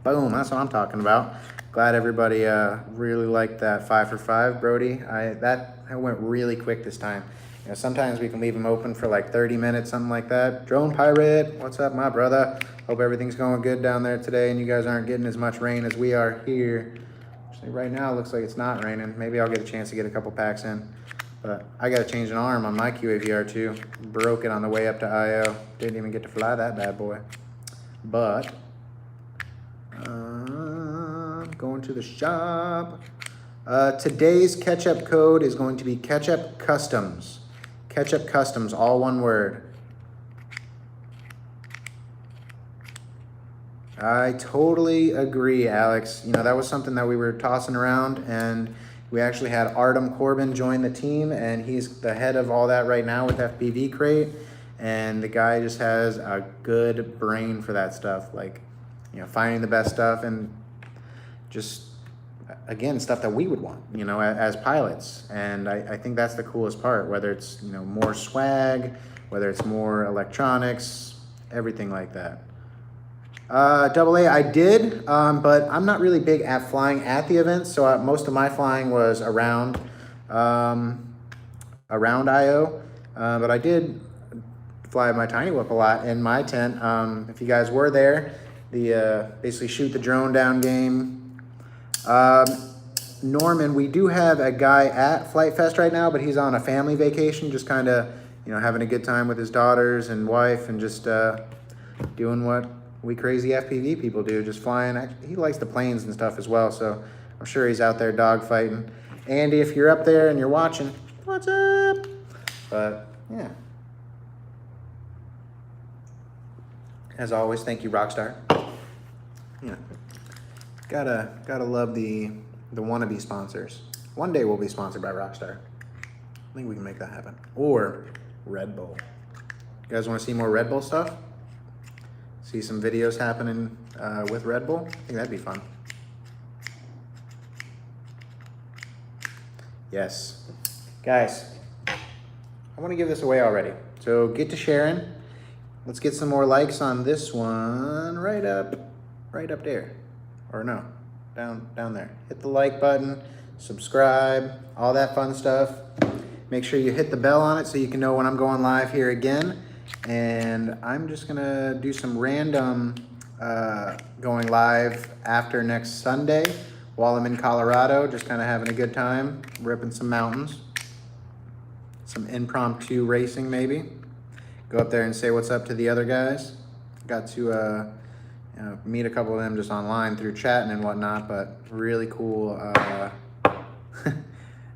Boom, that's what I'm talking about. Glad everybody really liked that 5 for 5, Brody. That went really quick this time. Sometimes we can leave them open for like 30 minutes, something like that. Drone Pirate, what's up, my brother? Hope everything's going good down there today and you guys aren't getting as much rain as we are here. See, right now it looks like it's not raining. Maybe I'll get a chance to get a couple packs in. But I got to change an arm on my QAVR2. Broke it on the way up to IO. Didn't even get to fly that bad boy. But going to the shop. Today's Ketchup code is going to be Ketchup Customs. Ketchup Customs, all one word. I totally agree, Alex. You know, that was something that we were tossing around, and we actually had Artem Corbin join the team, and he's the head of all that right now with FPV Crate. And the guy just has a good brain for that stuff, like, you know, finding the best stuff and just, again, stuff that we would want, you know, as pilots. And I think that's the coolest part, whether it's, you know, more swag, whether it's more electronics, everything like that. AA, I did, but I'm not really big at flying at the events, so most of my flying was around IO, but I did fly my Cinewhoop a lot in my tent. If you guys were there, the basically shoot the drone down game. Norman, we do have a guy at Flight Fest right now, but he's on a family vacation, just kind of, you know, having a good time with his daughters and wife, and just doing what we crazy FPV people do, just flying. He likes the planes and stuff as well, so I'm sure he's out there dogfighting. Andy, if you're up there and you're watching, what's up? But yeah, as always, thank you, Rockstar. Yeah, gotta love the wannabe sponsors. One day we'll be sponsored by Rockstar. I think we can make that happen. Or Red Bull. You guys want to see more Red Bull stuff? See some videos happening with Red Bull? I think that'd be fun. Yes. Guys, I want to give this away already. So get to sharing. Let's get some more likes on this one. Right up there. Or no, down there. Hit the like button, subscribe, all that fun stuff. Make sure you hit the bell on it so you can know when I'm going live here again. And I'm just gonna do some random going live after next Sunday while I'm in Colorado, just kind of having a good time, ripping some mountains, some impromptu racing maybe. Go up there and say what's up to the other guys. Got to you know, meet a couple of them just online through chatting and whatnot, but really cool,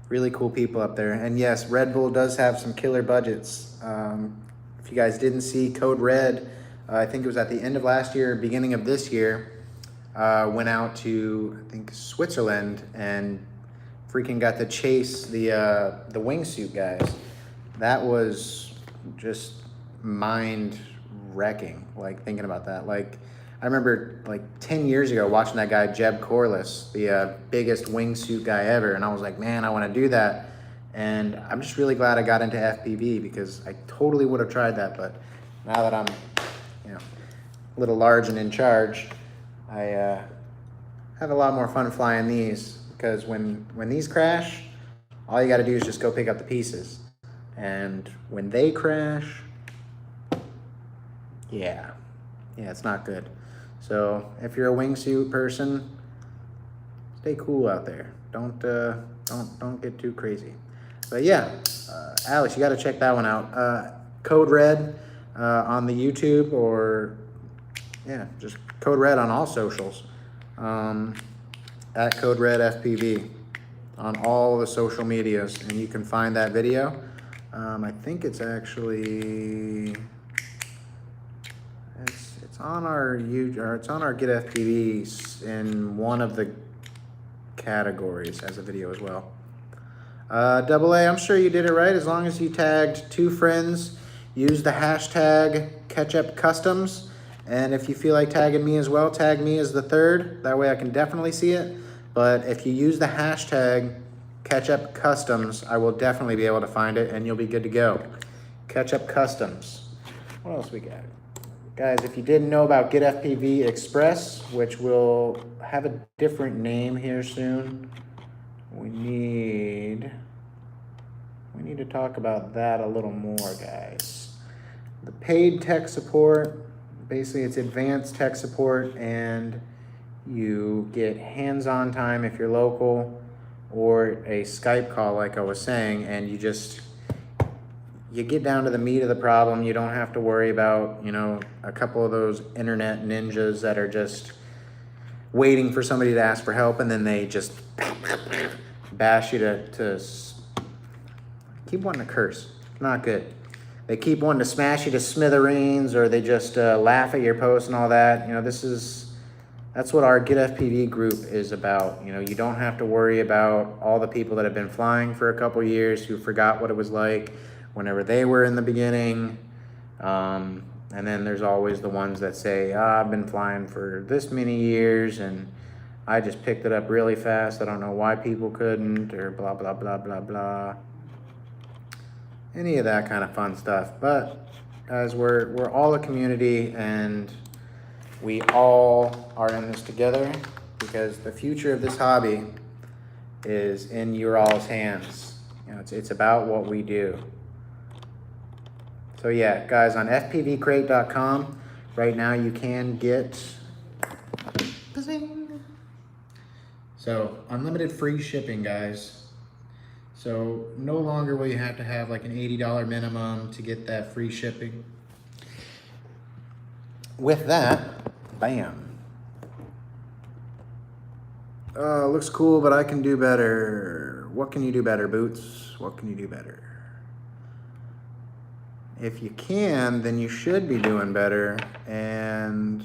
really cool people up there. And yes, Red Bull does have some killer budgets. If you guys didn't see, Code Red, I think it was at the end of last year, beginning of this year, went out to, I think, Switzerland and freaking got to chase the wingsuit guys. That was just mind-wrecking, like, thinking about that. Like, I remember, like, 10 years ago watching that guy, Jeb Corliss, the biggest wingsuit guy ever, and I was like, man, I want to do that. And I'm just really glad I got into FPV, because I totally would have tried that. But now that I'm, you know, a little large and in charge, I have a lot more fun flying these, because when these crash, all you got to do is just go pick up the pieces. And when they crash, yeah, it's not good. So if you're a wingsuit person, stay cool out there. Don't get too crazy. But yeah, Alex, you got to check that one out. Code Red on the YouTube, or yeah, just Code Red on all socials. At Code Red FPV on all the social medias, and you can find that video. I think it's actually it's on our YouTube, or it's on our GetFPV in one of the categories as a video as well. AA, I'm sure you did it right, as long as you tagged 2 friends. Use the hashtag Ketchup Customs, and if you feel like tagging me as well, tag me as the 3rd. That way I can definitely see it. But if you use the hashtag Ketchup Customs, I will definitely be able to find it, and you'll be good to go. Ketchup Customs. What else we got? Guys, if you didn't know about GetFPV Express, which will have a different name here soon, we need to talk about that a little more, guys. The paid tech support, basically it's advanced tech support, and you get hands-on time if you're local, or a Skype call like I was saying, and you get down to the meat of the problem. You don't have to worry about, you know, a couple of those internet ninjas that are just waiting for somebody to ask for help, and then they just bash you to keep wanting to curse. Not good. They keep wanting to smash you to smithereens, or they just laugh at your posts and all that. You know, that's what our GetFPV group is about. You know, you don't have to worry about all the people that have been flying for a couple years who forgot what it was like whenever they were in the beginning. And then there's always the ones that say, I've been flying for this many years and I just picked it up really fast. I don't know why people couldn't, or blah, blah, blah, blah, blah. Any of that kind of fun stuff. But guys, we're all a community, and we all are in this together, because the future of this hobby is in your all's hands. You know, it's about what we do. So yeah, guys, on fpvcrate.com right now you can get so unlimited free shipping, guys. So no longer will you have to have like an $80 minimum to get that free shipping. With that, bam. Looks cool, but I can do better. What can you do better, Boots? What can you do better? If you can, then you should be doing better, and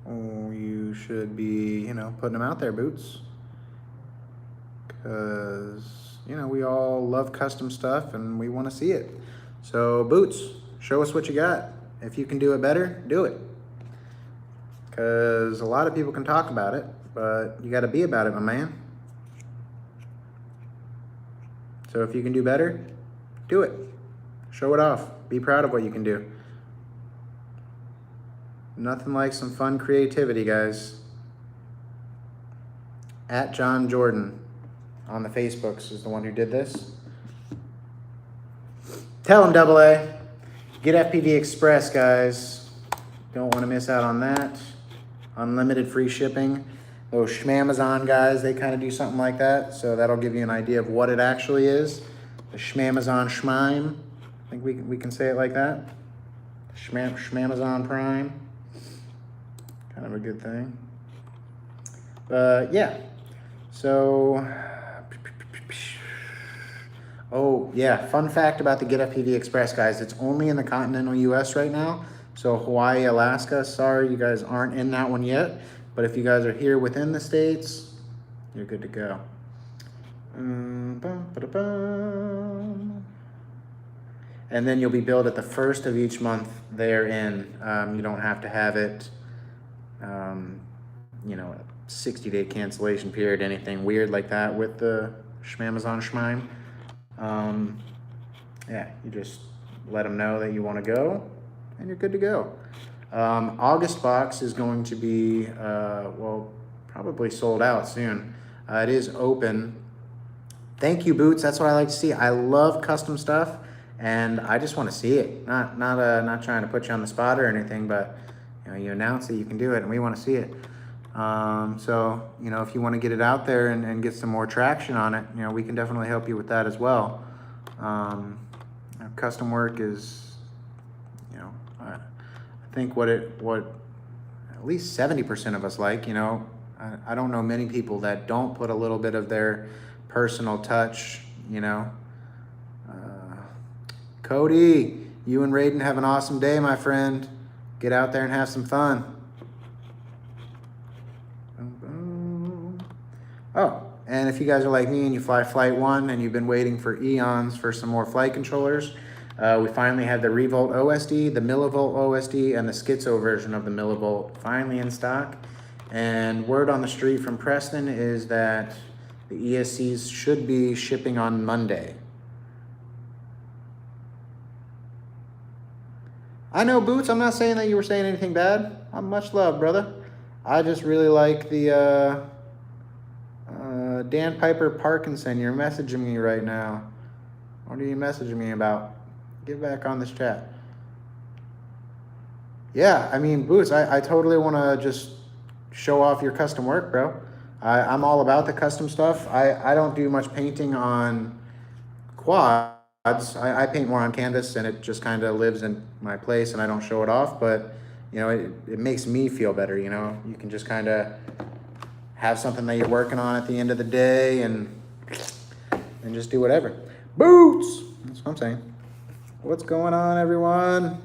you should be, you know, putting them out there, Boots. Because, you know, we all love custom stuff and we want to see it. So, Boots, show us what you got. If you can do it better, do it. Because a lot of people can talk about it, but you got to be about it, my man. So if you can do better, do it. Show it off. Be proud of what you can do. Nothing like some fun creativity, guys. At John Jordan on the Facebooks is the one who did this. Tell him, AA. GetFPV Express, guys. Don't want to miss out on that. Unlimited free shipping. Those Schmamazon guys, they kind of do something like that. So that'll give you an idea of what it actually is. The Schmamazon Schmime. I think we can say it like that. Schmamazon Prime. Kind of a good thing. But yeah. So, oh yeah, fun fact about the GetFPV Express, guys. It's only in the continental US right now. So Hawaii, Alaska, sorry you guys aren't in that one yet. But if you guys are here within the States, you're good to go. And then you'll be billed at the first of each month therein. You don't have to have it, you know, a 60-day cancellation period, anything weird like that with the Schmamazon Schmime. Yeah, you just let them know that you want to go, and you're good to go. August box is going to be, well, probably sold out soon. It is open. Thank you, Boots. That's what I like to see. I love custom stuff, and I just want to see it. Not trying to put you on the spot or anything, but you know, you announce that you can do it, and we want to see it. So you know, if you want to get it out there and get some more traction on it, you know, we can definitely help you with that as well. Custom work is, you know, I think what at least 70% of us like. You know, I don't know many people that don't put a little bit of their personal touch, you know. Cody, you and Raiden have an awesome day, my friend. Get out there and have some fun. Oh, and if you guys are like me and you fly Flight 1 and you've been waiting for eons for some more flight controllers, we finally have the Revolt OSD, the Millivolt OSD, and the Schizo version of the Millivolt finally in stock. And word on the street from Preston is that the ESCs should be shipping on Monday. I know, Boots, I'm not saying that you were saying anything bad. I'm much love, brother. I just really like the Dan Piper Parkinson. You're messaging me right now. What are you messaging me about? Get back on this chat. Yeah, I mean, Boots, I totally want to just show off your custom work, bro. I'm all about the custom stuff. I don't do much painting on quads. I paint more on canvas, and it just kind of lives in my place, and I don't show it off. But you know, it makes me feel better. You know, you can just kind of have something that you're working on at the end of the day, and just do whatever. Boots. That's what I'm saying. What's going on, everyone?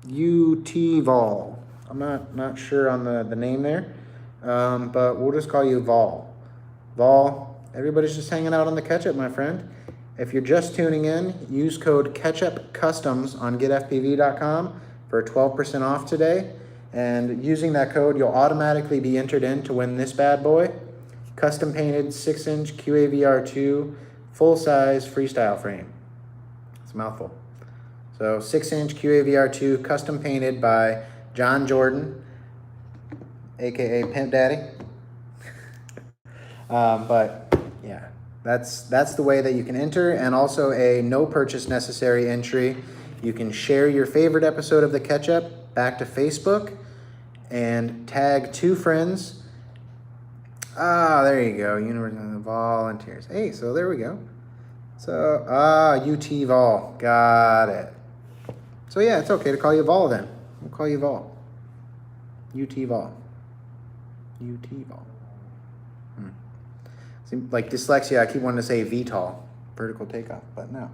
UT Vol. I'm not sure on the name there, but we'll just call you Vol. Vol, everybody's just hanging out on the Ketchup, my friend. If you're just tuning in, use code Ketchup Customs on GetFPV.com for 12% off today. And using that code, you'll automatically be entered in to win this bad boy. Custom painted 6-inch QAVR2 full-size freestyle frame. It's a mouthful. So 6-inch QAVR2 custom painted by John Jordan, aka Pimp Daddy. But yeah, that's the way that you can enter, and also a no purchase necessary entry. You can share your favorite episode of the Ketchup back to Facebook and tag 2 friends. There you go. Universal volunteers. Hey, so there we go. So, UT Vol. Got it. So yeah, it's okay to call you Vol then. We'll call you Vol. UT Vol. UT Vol. Seems like dyslexia, I keep wanting to say VTOL, vertical takeoff, but no.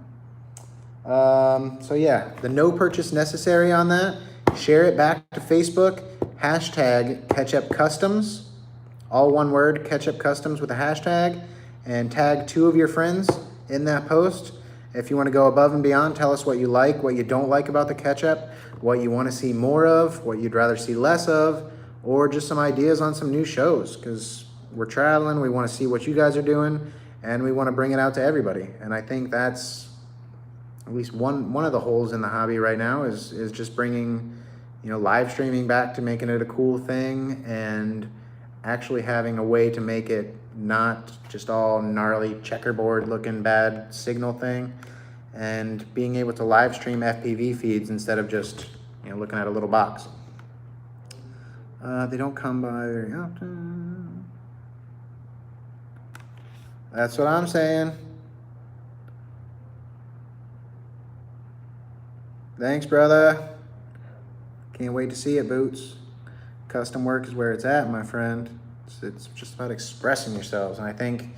So yeah, the no purchase necessary on that. Share it back to Facebook. Hashtag Ketchup Customs. All one word, Ketchup Customs with a hashtag. And tag 2 of your friends in that post. If you want to go above and beyond, tell us what you like, what you don't like about the Ketchup, what you want to see more of, what you'd rather see less of, or just some ideas on some new shows, because we're traveling, we want to see what you guys are doing, and we want to bring it out to everybody. And I think that's at least one of the holes in the hobby right now is just bringing, you know, live streaming back to making it a cool thing, and actually having a way to make it not just all gnarly checkerboard looking bad signal thing, and being able to live stream FPV feeds instead of just, you know, looking at a little box. They don't come by very often. That's what I'm saying. Thanks, brother. Can't wait to see it, Boots. Custom work is where it's at, my friend. It's just about expressing yourselves. And I think,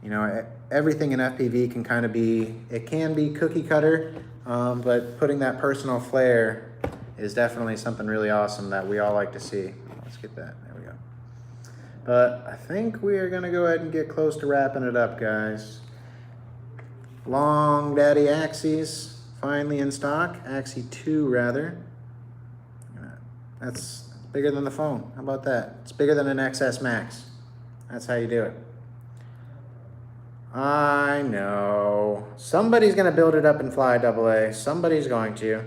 you know, everything in FPV can kind of be, it can be cookie cutter, but putting that personal flair is definitely something really awesome that we all like to see. Let's get that. There we go. But I think we are going to go ahead and get close to wrapping it up, guys. Long Daddy Axes, finally in stock. Axie 2, rather. That's bigger than the phone. How about that? It's bigger than an XS Max. That's how you do it. I know. Somebody's going to build it up and fly AA. Somebody's going to.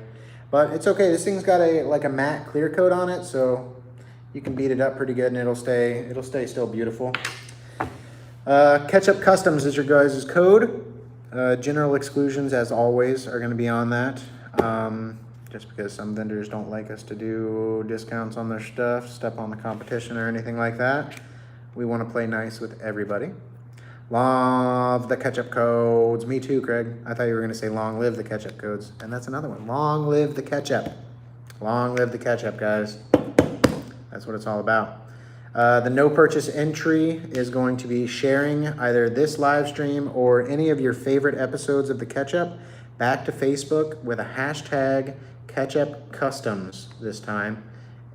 But it's okay. This thing's got a matte clear coat on it, so you can beat it up pretty good and it'll stay still beautiful. Ketchup Customs is your guys' code. General exclusions, as always, are going to be on that. Just because some vendors don't like us to do discounts on their stuff, step on the competition or anything like that. We want to play nice with everybody. Love the Ketchup codes. Me too, Craig. I thought you were going to say long live the Ketchup codes. And that's another one. Long live the Ketchup. Long live the Ketchup, guys. That's what it's all about. The no purchase entry is going to be sharing either this live stream or any of your favorite episodes of the Ketchup back to Facebook with a hashtag Ketchup Customs this time,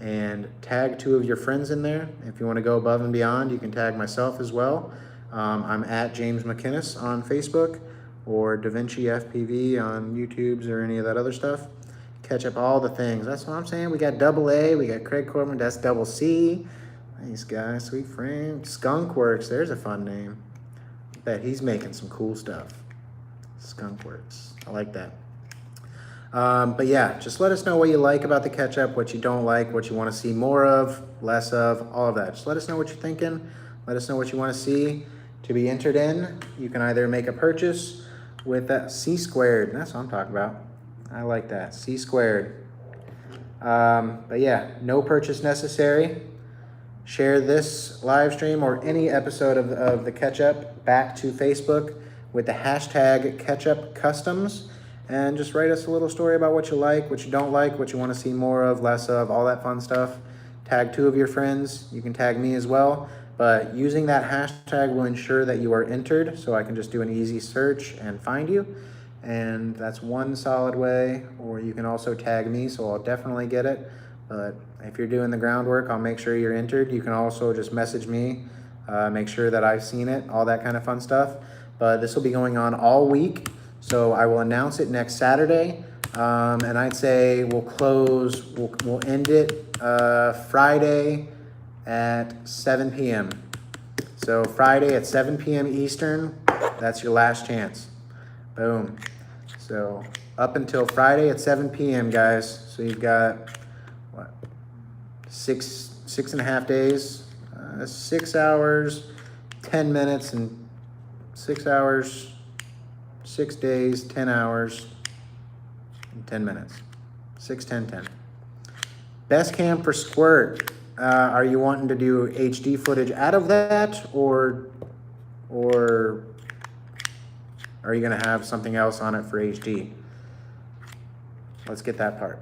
and tag 2 of your friends in there. If you want to go above and beyond, you can tag myself as well. I'm at James McInnes on Facebook, or DaVinci FPV on YouTubes or any of that other stuff. Ketchup all the things. That's what I'm saying. We got AA, we got Craig Corbin, that's double C. Nice guy, sweet frame. Skunk Works, there's a fun name. I bet he's making some cool stuff. Skunk Works, I like that. But yeah, just let us know what you like about the Ketchup, what you don't like, what you want to see more of, less of, all of that. Just let us know what you're thinking. Let us know what you want to see. To be entered in, you can either make a purchase with that C squared. That's what I'm talking about. I like that, C squared. But yeah, no purchase necessary. Share this live stream or any episode of the Ketchup back to Facebook with the hashtag Ketchup Customs, and just write us a little story about what you like, what you don't like, what you want to see more of, less of, all that fun stuff. Tag 2 of your friends. You can tag me as well, but using that hashtag will ensure that you are entered, so I can just do an easy search and find you. And that's one solid way. Or you can also tag me, so I'll definitely get it. But if you're doing the groundwork, I'll make sure you're entered. You can also just message me, make sure that I've seen it, all that kind of fun stuff. But this will be going on all week, so I will announce it next Saturday. And I'd say we'll end it Friday at 7 p.m. So Friday at 7 p.m. Eastern, that's your last chance. Boom. So up until Friday at 7 p.m., guys. So you've got, what, six and a half days, 6 hours, 10 minutes, and 6 hours, 6 days, 10 hours, and 10 minutes. 6, 10, 10. Best cam for squirt. Are you wanting to do HD footage out of that, or are you going to have something else on it for HD? Let's get that part.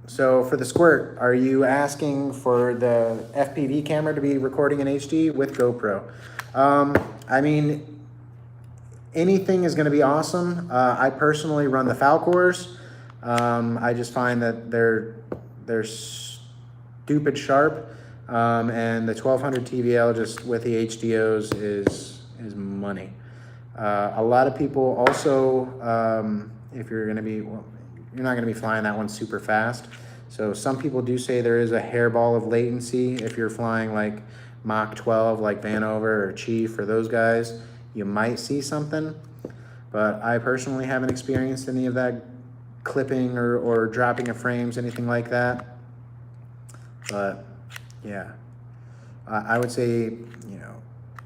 So for the squirt, are you asking for the FPV camera to be recording in HD with GoPro? I mean, anything is going to be awesome. I personally run the Falcors. I just find that they're stupid sharp, and the 1200 TVL just with the HDOs is money. A lot of people also, if you're going to be, well, you're not going to be flying that one super fast. So some people do say there is a hairball of latency if you're flying like Mach 12, like Vanover or Chief or those guys. You might see something, but I personally haven't experienced any of that clipping or dropping of frames, anything like that. But yeah, I would say, you know,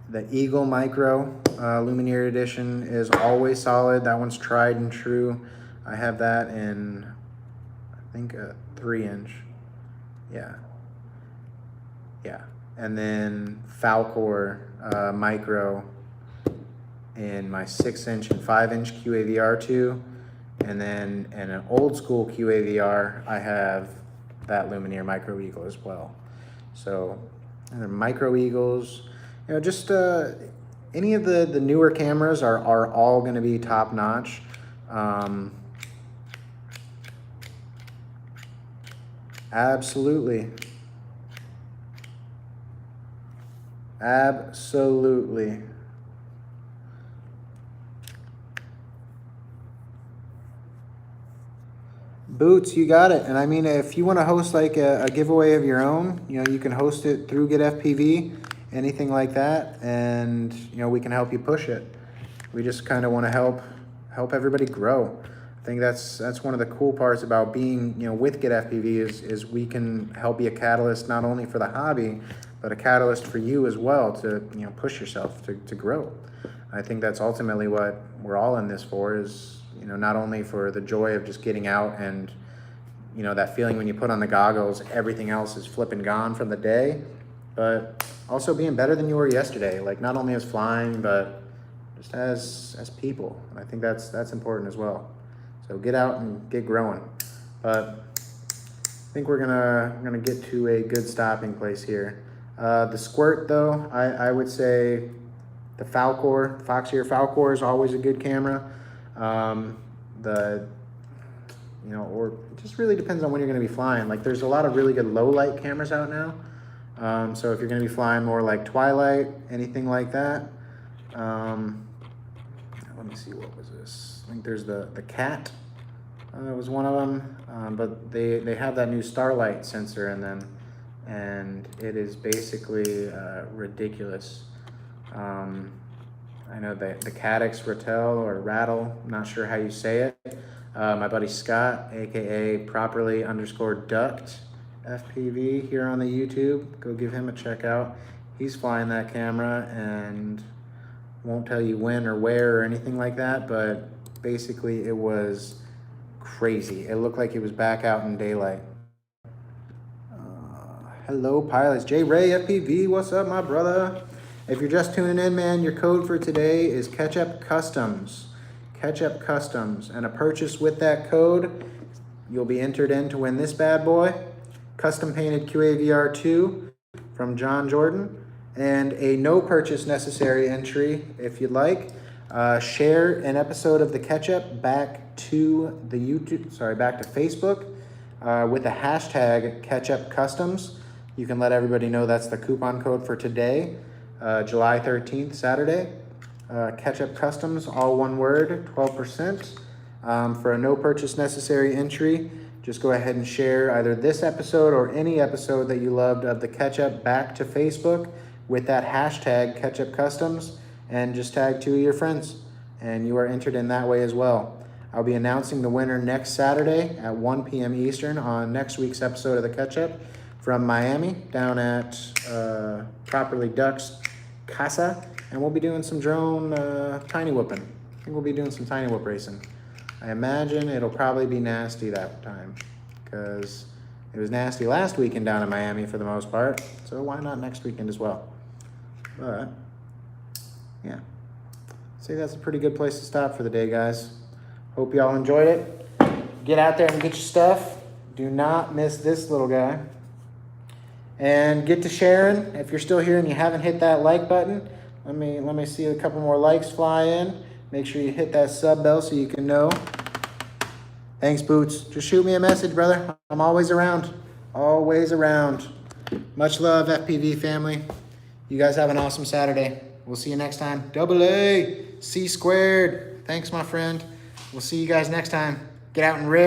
the Eagle Micro Lumineer Edition is always solid. That one's tried and true. I have that in, I think, a 3-inch. Yeah. And then Falcor Micro in my 6-inch and 5-inch QAVR2. And then in an old school QAVR, I have that Lumineer Micro Eagle as well. So, and the Micro Eagles, you know, just any of the newer cameras are all going to be top notch. Absolutely. Boots, you got it. And I mean, if you want to host like a giveaway of your own, you know, you can host it through GetFPV, anything like that, and you know, we can help you push it. We just kind of want to help everybody grow. I think that's one of the cool parts about being, you know, with GetFPV is we can help be a catalyst not only for the hobby, but a catalyst for you as well to, you know, push yourself to grow. I think that's ultimately what we're all in this for, is, you know, not only for the joy of just getting out and, you know, that feeling when you put on the goggles, everything else is flipping gone from the day, but also being better than you were yesterday, like not only as flying, but just as people. And I think that's important as well. So get out and get growing. But I think we're gonna get to a good stopping place here. The squirt though, I would say the Falcor, Foxier Falcor is always a good camera. You know, or it just really depends on when you're gonna be flying. Like there's a lot of really good low light cameras out now. So if you're gonna be flying more like twilight, anything like that. Let me see, what was this? I think there's the Cat was one of them, but they have that new Starlight sensor in them, and it is basically ridiculous. I know the Cadix Rattle or Rattle, I'm not sure how you say it. My buddy Scott, aka properly_ducked FPV here on the YouTube, go give him a check out. He's flying that camera and won't tell you when or where or anything like that, but basically it was crazy. It looked like it was back out in daylight. Hello, pilots. J Ray FPV, what's up, my brother? If you're just tuning in, man, your code for today is Ketchup Customs. Ketchup Customs. And a purchase with that code, you'll be entered in to win this bad boy. Custom painted QAVR2 from John Jordan. And a no purchase necessary entry, if you'd like. Share an episode of the Ketchup back to the back to Facebook with the hashtag Ketchup Customs. You can let everybody know that's the coupon code for today, July 13th, Saturday. Ketchup Customs, all one word, 12%. For a no purchase necessary entry, just go ahead and share either this episode or any episode that you loved of the Ketchup back to Facebook with that hashtag Ketchup Customs, and just tag 2 of your friends, and you are entered in that way as well. I'll be announcing the winner next Saturday at 1 p.m. Eastern on next week's episode of the Ketchup from Miami down at Properly Ducks Casa, and we'll be doing some drone tiny whooping. I think we'll be doing some tiny whoop racing. I imagine it'll probably be nasty that time because it was nasty last weekend down in Miami for the most part, so why not next weekend as well? But yeah, I'd say that's a pretty good place to stop for the day, guys. Hope y'all enjoyed it. Get out there and get your stuff. Do not miss this little guy. And get to sharing. If you're still here and you haven't hit that like button, let me see a couple more likes fly in. Make sure you hit that sub bell so you can know. Thanks, Boots. Just shoot me a message, brother. I'm always around. Always around. Much love, FPV family. You guys have an awesome Saturday. We'll see you next time. AA, C squared. Thanks, my friend. We'll see you guys next time. Get out and rip.